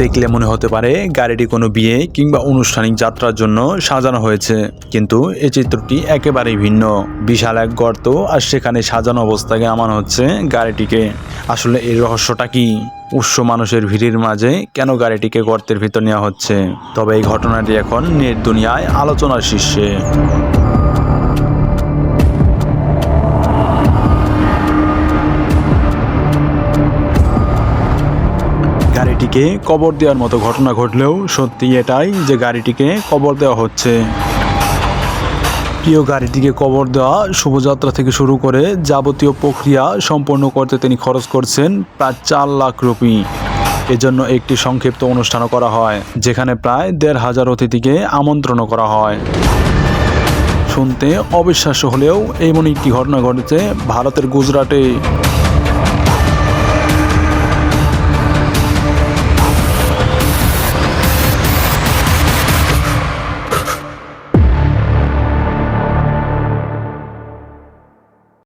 দেখলে মনে হতে পারে গাড়িটি কোনো বিয়ে কিংবা আনুষ্ঠানিক যাত্রার জন্য সাজানো হয়েছে, কিন্তু এই চিত্রটি একেবারেই ভিন্ন। বিশাল এক গর্ত আর সেখানে সাজানো অবস্থায় নামানো হচ্ছে গাড়িটিকে। আসলে এর রহস্যটা কি? উৎস মানুষের ভিড়ের মাঝে কেন গাড়িটিকে গর্তের ভিতর নেওয়া হচ্ছে? তবে এই ঘটনাটি এখন নেট দুনিয়ায় আলোচনার শীর্ষে। গাড়িটিকে কবর দেওয়ার মতো ঘটনা ঘটলেও সত্যি এটাই যে গাড়িটিকে কবর দেওয়া হচ্ছে। প্রিয় গাড়িটিকে কবর দেওয়া শুভযাত্রা থেকে শুরু করে যাবতীয় প্রক্রিয়া সম্পন্ন করতে তিনি খরচ করছেন প্রায় 4 লাখ রুপি। এজন্য একটি সংক্ষিপ্ত অনুষ্ঠানও করা হয়, যেখানে প্রায় 1,500 অতিথিকে আমন্ত্রণ করা হয়। শুনতে অবিশ্বাস্য হলেও এমন একটি ঘটনা ঘটেছে ভারতের গুজরাটে।